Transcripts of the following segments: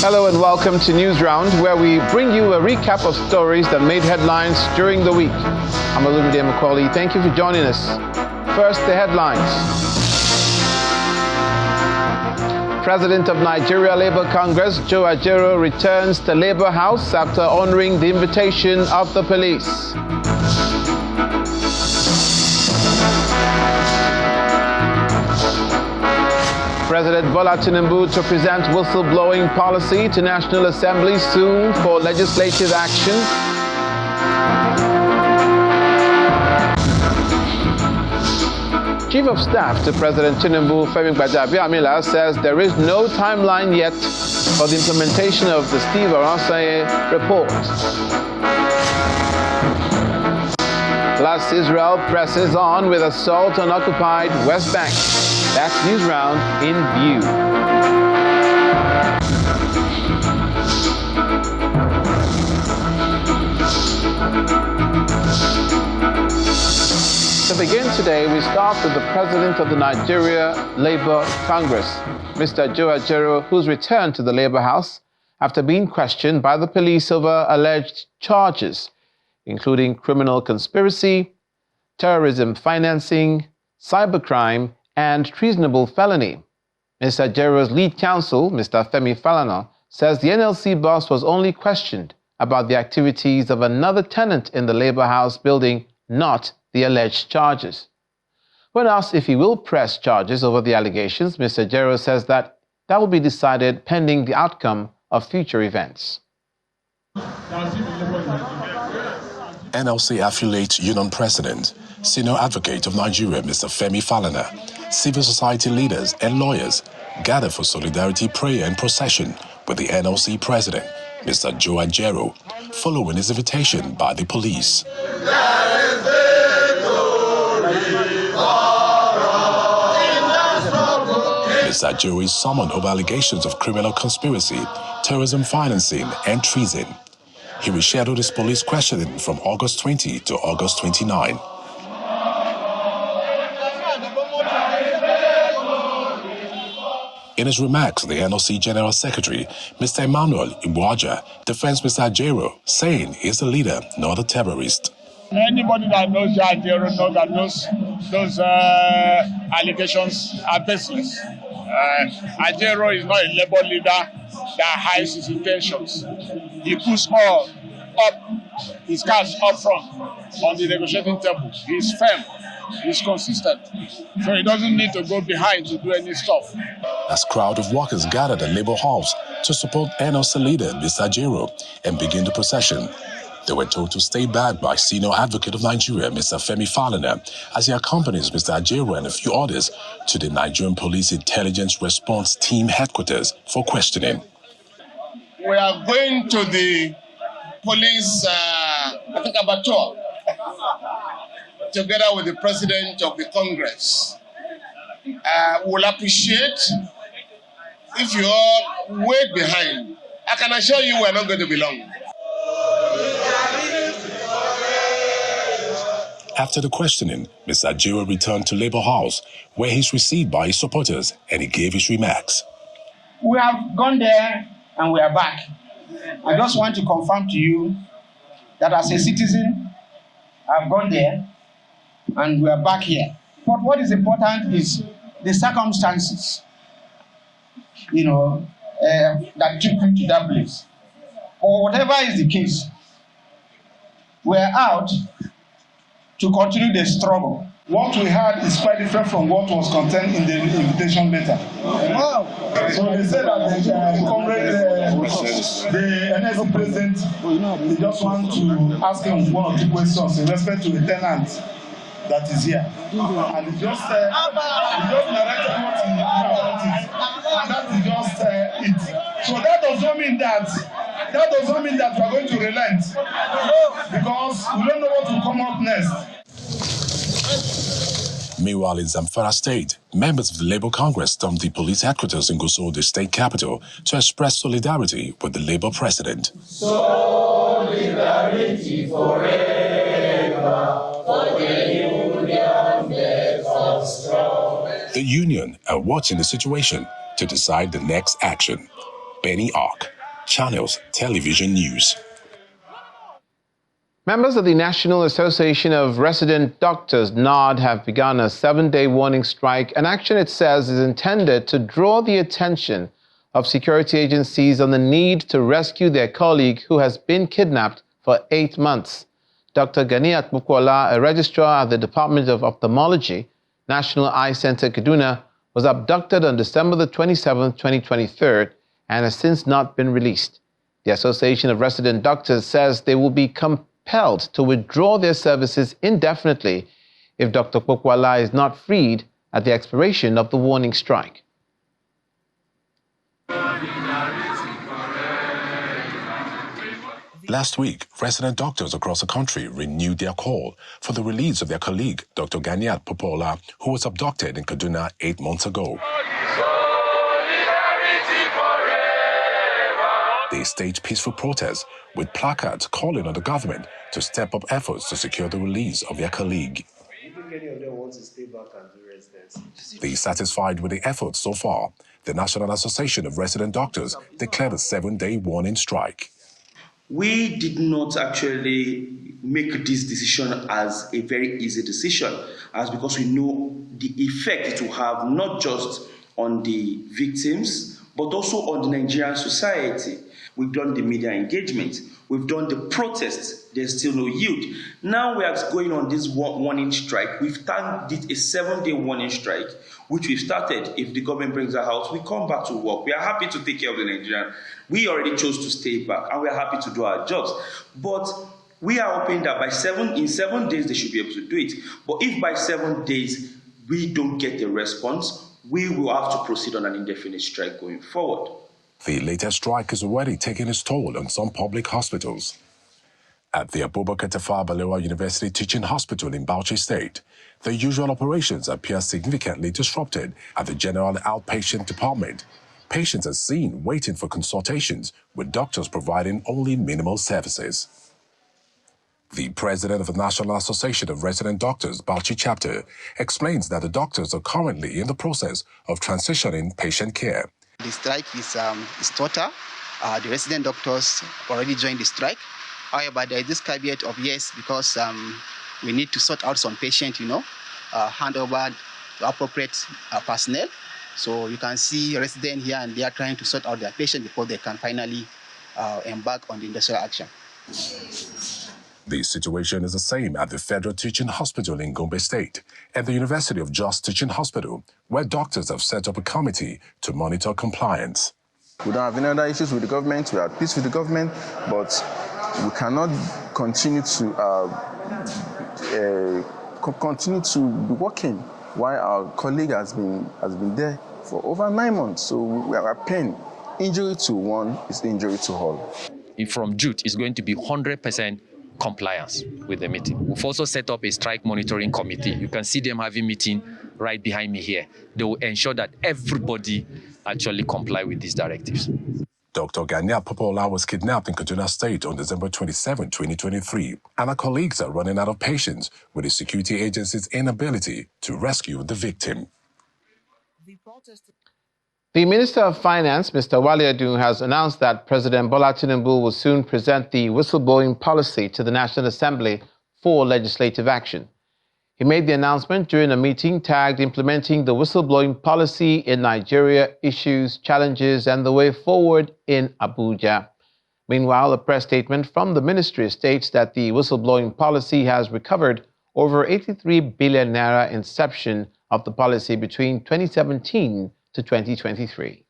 Hello and welcome to News Round, where we bring you a recap of stories that made headlines during the week. I'm Olumide Macaulay. Thank you for joining us. First, the headlines. President of Nigeria Labour Congress, Ajaero, returns to Labour House after honouring the invitation of the police. President Bola Tinubu to present whistleblowing policy to National Assembly soon for legislative action. Chief of Staff to President Tinubu, Femi Gbajabiamila, says there is no timeline yet for the implementation of the Steve Oronsaye report. Plus, Israel presses on with assault on occupied West Bank. That's News Round in View. To begin today, we start with the President of the Nigeria Labour Congress, Mr. Ajaero, who's returned to the Labour House after being questioned by the police over alleged charges, including criminal conspiracy, terrorism financing, cybercrime, and treasonable felony. Mr. Ajaero's lead counsel, Mr. Femi Falana, says the NLC boss was only questioned about the activities of another tenant in the Labour House building, not the alleged charges. When asked if he will press charges over the allegations, Mr. Ajaero says that will be decided pending the outcome of future events. NLC affiliate Union President, Senior Advocate of Nigeria, Mr. Femi Falana, civil society leaders and lawyers gathered for solidarity prayer and procession with the NLC President, Mr. Ajaero, following his invitation by the police. Mr. Ajaero is summoned over allegations of criminal conspiracy, terrorism financing, and treason. He rescheduled his police questioning from August 20 to August 29. In his remarks, the NLC General Secretary, Mr. Emmanuel Ibuaja, defends Mr. Ajaero, saying he is a leader, not a terrorist. Anybody that knows Ajaero knows that those allegations are baseless. Ajaero is not a labor leader that hides his intentions. He puts all up his cards up front on the negotiating table. He's firm, he's consistent, so he doesn't need to go behind to do any stuff. As crowd of workers gathered at Labour House to support NLC leader Mr. Ajaero and begin the procession, they were told to stay back by Senior Advocate of Nigeria, Mr. Femi Falana, as he accompanies Mr. Ajaero and a few others to the Nigerian Police Intelligence Response Team headquarters for questioning. We are going to the police, abattoir, together with the President of the Congress. We'll appreciate if you all wait behind. I can assure you we're not going to be long. After the questioning, Mr. Ajaero returned to Labour House, where he's received by his supporters, and he gave his remarks. We have gone there and we are back. I just want to confirm to you that as a citizen, I've gone there and we are back here. But what is important is the circumstances, that took me to that place. Or whatever is the case, we're out to continue the struggle. What we had is quite different from what was contained in the invitation letter. Wow. So they said that the NSC president, they just want to ask him one or two questions in respect to a tenant that is here. And he just narrated what he knew about it. And that is just it. So that does not mean that we are going to relent. Because we don't know what will come up next. Meanwhile, in Zamfara State, members of the Labour Congress stormed the police headquarters in Gusau, the state capital, to express solidarity with the Labour president. Solidarity forever, for the union makes us strong. The union are watching the situation to decide the next action. Benny Ark, Channels Television News. Members of the National Association of Resident Doctors, NARD, have begun a 7-day warning strike, an action it says is intended to draw the attention of security agencies on the need to rescue their colleague who has been kidnapped for 8 months. Dr. Ganiat Bukola, a registrar at the Department of Ophthalmology, National Eye Center, Kaduna, was abducted on December the 27th, 2023, and has since not been released. The Association of Resident Doctors says they will be compelled to withdraw their services indefinitely if Dr. Bukola is not freed at the expiration of the warning strike. Last week, resident doctors across the country renewed their call for the release of their colleague, Dr. Ganiat Popola, who was abducted in Kaduna 8 months ago. They staged peaceful protests with placards calling on the government to step up efforts to secure the release of their colleague. Dissatisfied with the efforts so far, the National Association of Resident Doctors declared a 7-day warning strike. We did not actually make this decision as a very easy decision, as because we know the effect it will have not just on the victims, but also on the Nigerian society. We've done the media engagement, we've done the protests, there's still no yield. Now we are going on this warning strike. We've turned it a 7-day warning strike, which we've started. If the government brings our house, we come back to work. We are happy to take care of the Nigerian. We already chose to stay back, and we are happy to do our jobs. But we are hoping that in 7 days, they should be able to do it. But if by 7 days we don't get a response, we will have to proceed on an indefinite strike going forward. The latest strike is already taking its toll on some public hospitals. At the Abubakar Tafawa Balewa University Teaching Hospital in Bauchi State, the usual operations appear significantly disrupted at the General Outpatient Department. Patients are seen waiting for consultations, with doctors providing only minimal services. The president of the National Association of Resident Doctors, Bauchi Chapter, explains that the doctors are currently in the process of transitioning patient care. The strike is total. The resident doctors already joined the strike. However, there is this caveat of yes, because we need to sort out some patients, hand over to appropriate personnel. So you can see residents here and they are trying to sort out their patient before they can finally embark on the industrial action. The situation is the same at the Federal Teaching Hospital in Gombe State and the University of Jos Teaching Hospital, where doctors have set up a committee to monitor compliance. We don't have any other issues with the government. We are at peace with the government, but we cannot continue to be working while our colleague has been there for over 9 months. So we are at pain. Injury to one is injury to all. From June, it's going to be 100% compliance with the meeting. We've also set up a strike monitoring committee. You can see them having meeting right behind me here. They will ensure that everybody actually comply with these directives. Dr. Ganiat Popola was kidnapped in Kaduna State on December 27, 2023, and her colleagues are running out of patience with the security agency's inability to rescue the victim. The Minister of Finance, Mr. Wale Edun, has announced that President Bola Tinubu will soon present the whistleblowing policy to the National Assembly for legislative action. He made the announcement during a meeting tagged Implementing the Whistleblowing Policy in Nigeria, Issues, Challenges and the Way Forward in Abuja. Meanwhile, a press statement from the ministry states that the whistleblowing policy has recovered over 83 billion naira inception of the policy between 2017 to 2023.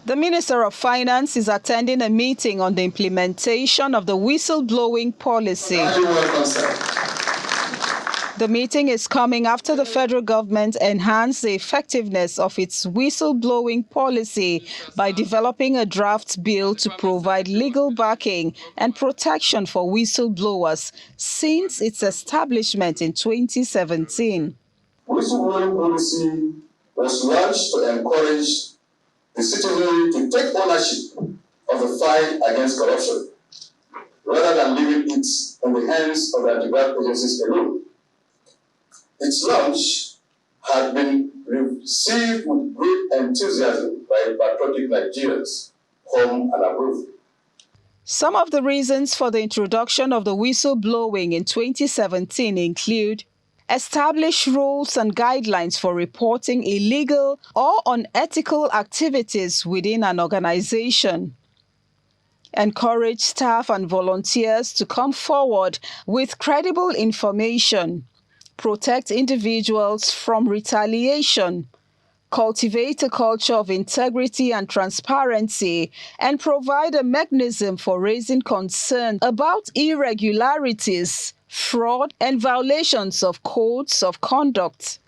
The Minister of Finance is attending a meeting on the implementation of the whistleblowing policy. The meeting is coming after the federal government enhanced the effectiveness of its whistleblowing policy by developing a draft bill to provide legal backing and protection for whistleblowers since its establishment in 2017. Whistleblowing policy was launched to encourage the citizenry to take ownership of the fight against corruption, rather than leaving it in the hands of the development agencies alone. Its launch had been received with great enthusiasm by patriotic Nigerians, home and abroad. Some of the reasons for the introduction of the whistleblowing in 2017 include establish rules and guidelines for reporting illegal or unethical activities within an organization, encourage staff and volunteers to come forward with credible information, protect individuals from retaliation, cultivate a culture of integrity and transparency, and provide a mechanism for raising concern about irregularities, fraud, and violations of codes of conduct.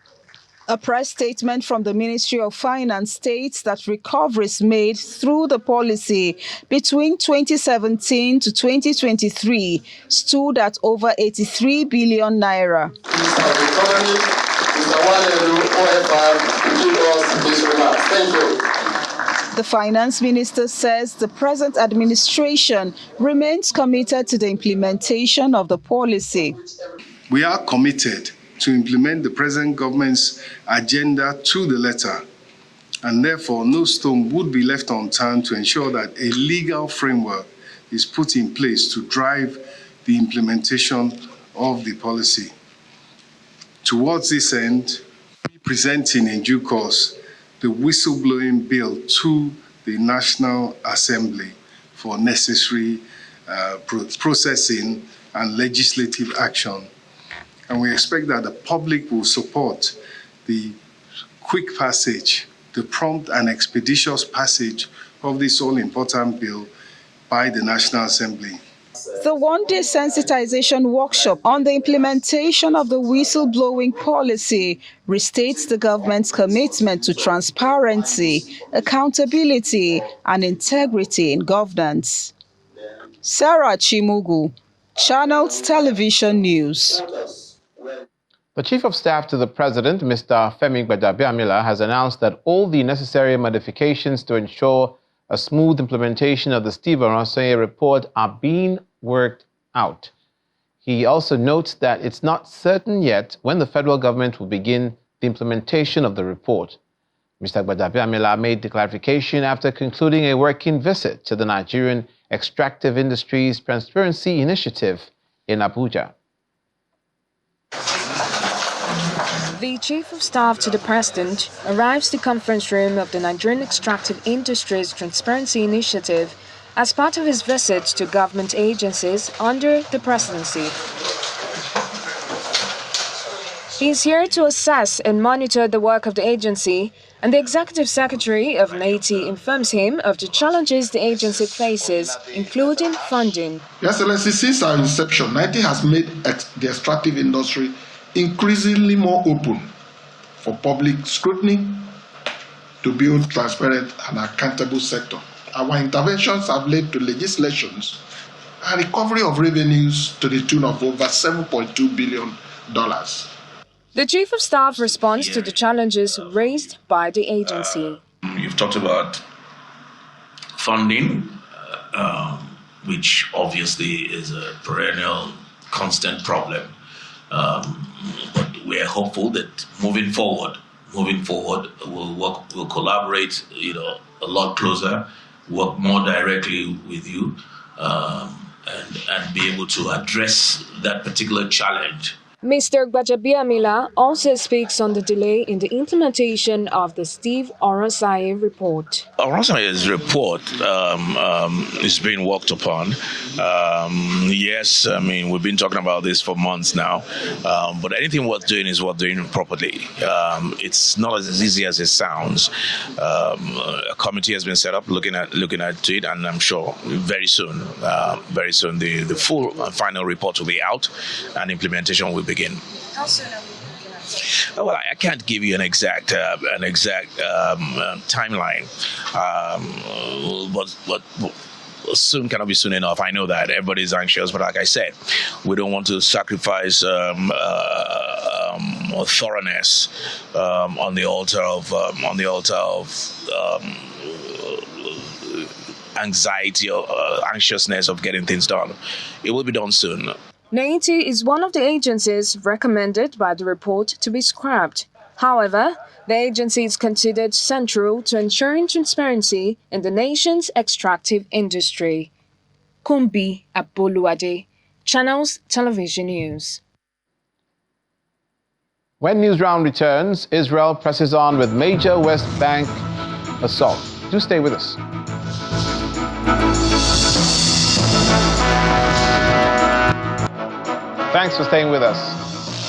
A press statement from the Ministry of Finance states that recoveries made through the policy between 2017 to 2023 stood at over 83 billion naira. The finance minister says the present administration remains committed to the implementation of the policy. We are committed to implement the present government's agenda to the letter, and therefore no stone would be left unturned to ensure that a legal framework is put in place to drive the implementation of the policy. Towards this end, we are presenting in due course the whistleblowing bill to the National Assembly for necessary processing and legislative action. And we expect that the public will support the quick passage, the prompt and expeditious passage of this all-important bill by the National Assembly. The one-day sensitization workshop on the implementation of the whistleblowing policy restates the government's commitment to transparency, accountability, and integrity in governance. Sarah Chimugu, Channels Television News. The Chief of Staff to the President, Mr. Femi Gbajabiamila, has announced that all the necessary modifications to ensure a smooth implementation of the Steve Oronsaye report are being worked out. He also notes that it's not certain yet when the federal government will begin the implementation of the report. Mr. Gbajabiamila made the clarification after concluding a working visit to the Nigerian Extractive Industries Transparency Initiative in Abuja. The Chief of Staff to the President arrives at the conference room of the Nigerian Extractive Industries Transparency Initiative as part of his visit to government agencies under the presidency. He is here to assess and monitor the work of the agency, and the Executive Secretary of NAITI informs him of the challenges the agency faces, including funding. Your Excellency, since our inception, NAITI has made the extractive industry increasingly more open for public scrutiny to build transparent and accountable sector. Our interventions have led to legislations and recovery of revenues to the tune of over $7.2 billion. The Chief of Staff responds to the challenges raised by the agency. You've talked about funding, which obviously is a perennial, constant problem. But we're hopeful that moving forward, we'll collaborate, a lot closer, work more directly with you, and be able to address that particular challenge. Mr. Gbajabiamila also speaks on the delay in the implementation of the Steve Oronsaye report. Oronsaye's report is being worked upon. Yes, I mean, we've been talking about this for months now, but anything worth doing is worth doing properly. It's not as easy as it sounds. A committee has been set up looking at it, and I'm sure very soon, the full and final report will be out, and implementation will begin. How soon are we looking at? Well, I can't give you an exact timeline, but soon cannot be soon enough. I know that everybody's anxious, but like I said, we don't want to sacrifice thoroughness on the altar of anxiety or anxiousness of getting things done. It will be done soon. NAITI is one of the agencies recommended by the report to be scrapped. However, the agency is considered central to ensuring transparency in the nation's extractive industry. Kumbi Aboluade, Channels Television News. When Newsround returns, Israel presses on with major West Bank assault. Do stay with us. Thanks for staying with us.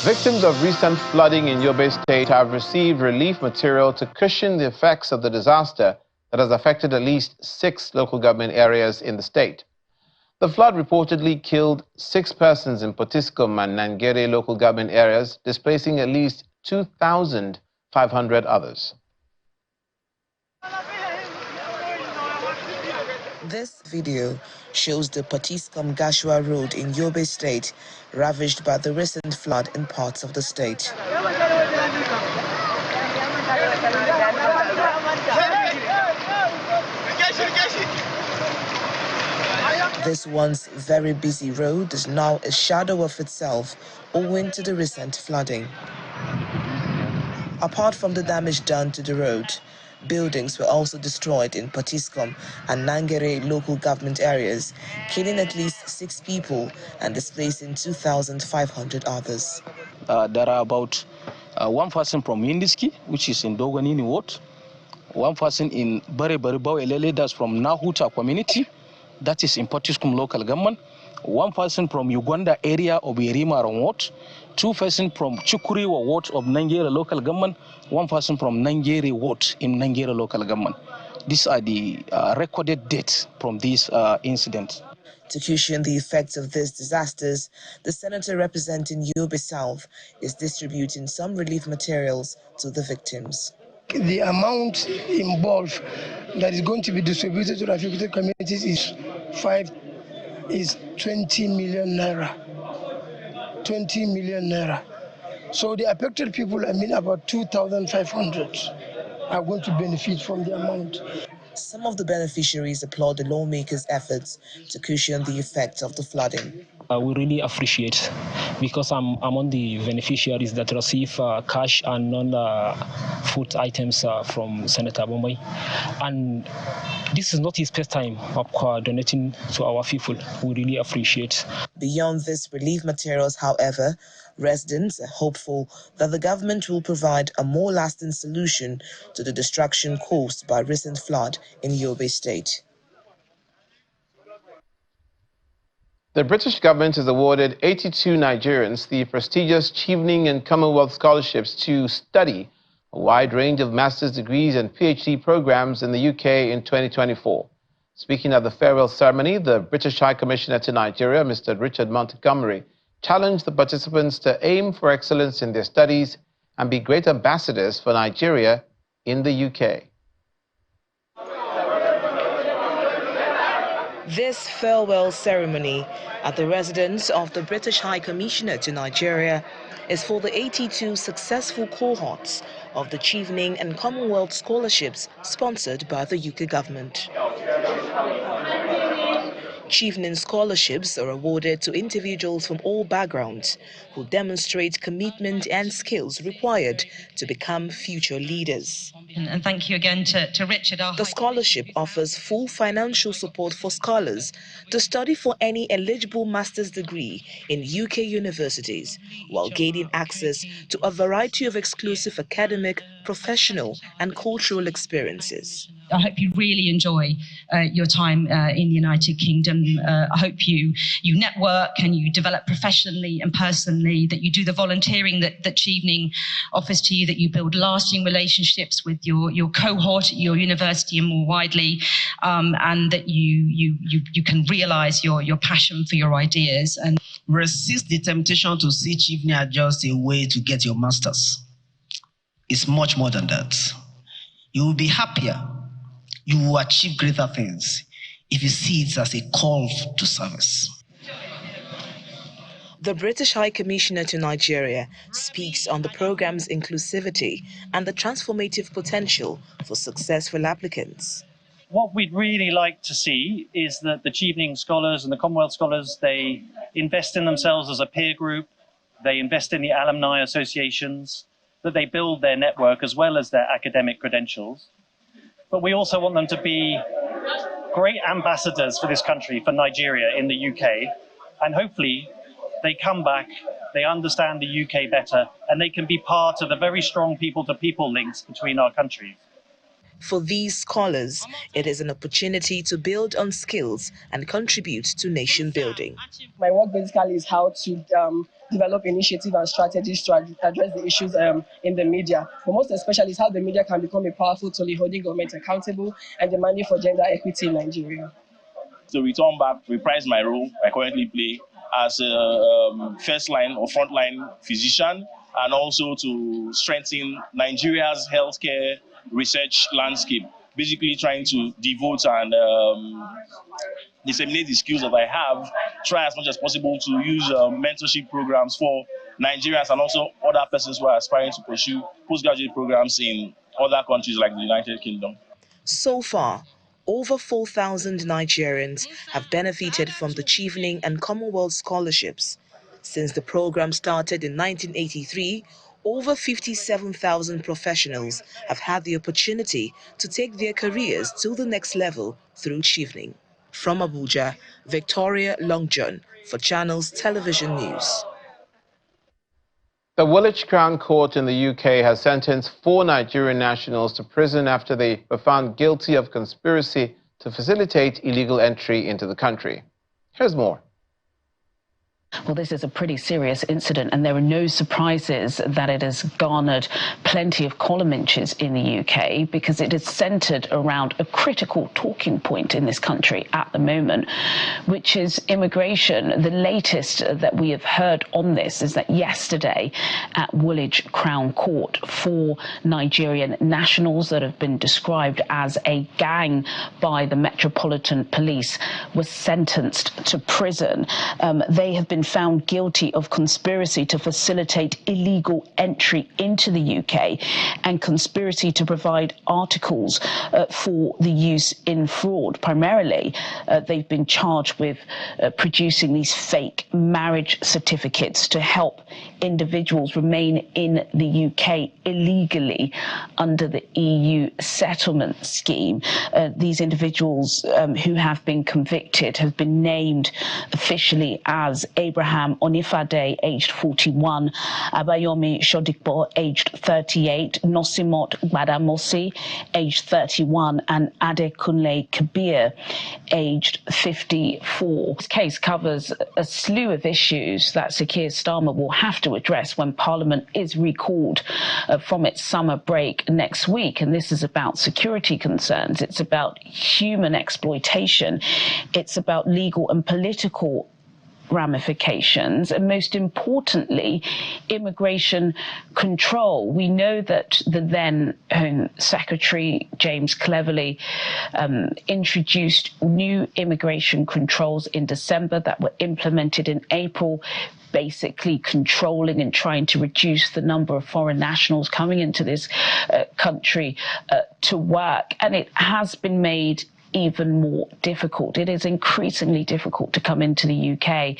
Victims of recent flooding in Yobe State have received relief material to cushion the effects of the disaster that has affected at least 6 local government areas in the state. The flood reportedly killed 6 persons in Potiskum and Nangere local government areas, displacing at least 2,500 others. This video shows the Potiskum Gashua Road in Yobe State, ravaged by the recent flood in parts of the state. This once very busy road is now a shadow of itself owing to the recent flooding. Apart from the damage done to the road, buildings were also destroyed in Potiskum and Nangere local government areas, killing at least 6 people and displacing 2,500 others. There are about 1 person from Yindiski, which is in Dogonini Ward, 1 person in Barebaribao Elele, that's from Nahuta community, that is in Potiskum local government, 1 person from Uganda area of Irima Ward, 2 persons from Chukuriwa Ward of Nangere local government, 1 person from Nangere Ward in Nangere local government. These are the recorded deaths from this incident. To cushion the effects of these disasters, the senator representing Yobe South is distributing some relief materials to the victims. The amount involved that is going to be distributed to the affected communities is 20 million naira. 20 million naira. So the affected people, about 2,500 are going to benefit from the amount. Some of the beneficiaries applaud the lawmakers' efforts to cushion the effects of the flooding. We really appreciate, because I'm among the beneficiaries that receive cash and non-food items from Senator Bombay. And this is not his first time of donating to our people. We really appreciate. Beyond these relief materials, however, residents are hopeful that the government will provide a more lasting solution to the destruction caused by recent flood in Yobe State. The British government has awarded 82 Nigerians the prestigious Chevening and Commonwealth scholarships to study a wide range of master's degrees and PhD programs in the UK in 2024. Speaking at the farewell ceremony, the British High Commissioner to Nigeria, Mr. Richard Montgomery, challenged the participants to aim for excellence in their studies and be great ambassadors for Nigeria in the UK. This farewell ceremony at the residence of the British High Commissioner to Nigeria is for the 82 successful cohorts of the Chevening and Commonwealth scholarships sponsored by the UK government. Chevening scholarships are awarded to individuals from all backgrounds who demonstrate commitment and skills required to become future leaders. And thank you again to Richard. The scholarship offers full financial support for scholars to study for any eligible master's degree in UK universities, while gaining access to a variety of exclusive academic, professional and cultural experiences. I hope you really enjoy your time in the United Kingdom. I hope you network and you develop professionally and personally, that you do the volunteering that Chevening offers to you, that you build lasting relationships with your cohort at your university and more widely, and that you can realize your passion for your ideas. And resist the temptation to see Chevening as just a way to get your master's. It's much more than that. You will be happier. You will achieve greater things if you see it as a call to service. The British High Commissioner to Nigeria speaks on the program's inclusivity and the transformative potential for successful applicants. What we'd really like to see is that the Chevening scholars and the Commonwealth scholars, they invest in themselves as a peer group, they invest in the alumni associations, that they build their network as well as their academic credentials. But we also want them to be great ambassadors for this country, for Nigeria in the UK. And hopefully they come back, they understand the UK better, and they can be part of the very strong people-to-people links between our countries. For these scholars, it is an opportunity to build on skills and contribute to nation building. My work basically is how to develop initiatives and strategies to address the issues in the media. But most especially is how the media can become a powerful tool in holding government accountable and demanding for gender equity in Nigeria. To return back, reprise my role I currently play as a first line or front line physician, and also to strengthen Nigeria's healthcare research landscape, basically trying to devote and disseminate the skills that I have, try as much as possible to use mentorship programs for Nigerians and also other persons who are aspiring to pursue postgraduate programs in other countries like the United Kingdom. So far, over 4,000 Nigerians have benefited from the Chevening and Commonwealth scholarships. Since the program started in 1983, over 57,000 professionals have had the opportunity to take their careers to the next level through Chevening. From Abuja, Victoria Longjohn for Channels Television News. The Woolwich Crown Court in the UK has sentenced 4 Nigerian nationals to prison after they were found guilty of conspiracy to facilitate illegal entry into the country. Here's more. Well, this is a pretty serious incident, and there are no surprises that it has garnered plenty of column inches in the UK, because it is centred around a critical talking point in this country at the moment, which is immigration. The latest that we have heard on this is that yesterday at Woolwich Crown Court, 4 Nigerian nationals that have been described as a gang by the Metropolitan Police were sentenced to prison. They have been found guilty of conspiracy to facilitate illegal entry into the UK and conspiracy to provide articles for the use in fraud. Primarily, they've been charged with producing these fake marriage certificates to help individuals remain in the UK illegally under the EU settlement scheme. These individuals who have been convicted have been named officially as Abraham Onifade, aged 41, Abayomi Shodikbo, aged 38, Nosimot Gbadamosi, aged 31, and Adekunle Kabir, aged 54. This case covers a slew of issues that Sir Keir Starmer will have to address when Parliament is recalled from its summer break next week. And this is about security concerns. It's about human exploitation. It's about legal and political ramifications, and most importantly, immigration control. We know that the then Home Secretary, James Cleverly, introduced new immigration controls in December that were implemented in April, basically controlling and trying to reduce the number of foreign nationals coming into this country to work. And it has been made even more difficult. It is increasingly difficult to come into the UK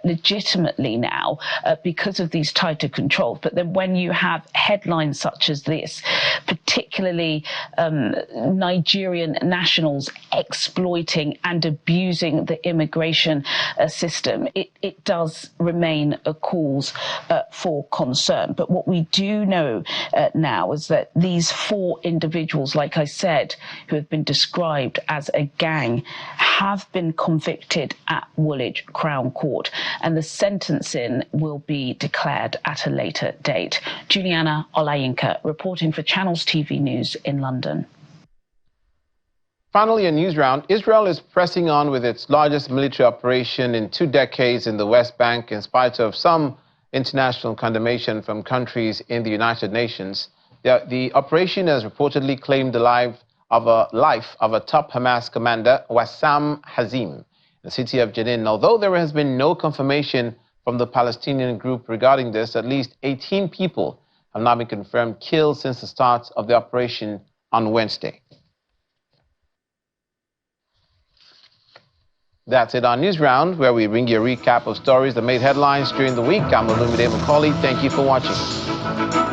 legitimately now because of these tighter controls. But then when you have headlines such as this, particularly Nigerian nationals exploiting and abusing the immigration system, it does remain a cause for concern. But what we do know now is that these 4 individuals, like I said, who have been described as a gang, have been convicted at Woolwich Crown Court, and the sentencing will be declared at a later date. Juliana Olayinka reporting for Channels TV News in London. Finally, a news round. Israel is pressing on with its largest military operation in 2 decades in the West Bank, in spite of some international condemnation from countries in the United Nations. The operation has reportedly claimed the life of a top Hamas commander, Wassam Hazim, in the city of Jenin. Although there has been no confirmation from the Palestinian group regarding this, at least 18 people have now been confirmed killed since the start of the operation on Wednesday. That's it on News Round, where we bring you a recap of stories that made headlines during the week. I'm Olumide Macaulay. Thank you for watching.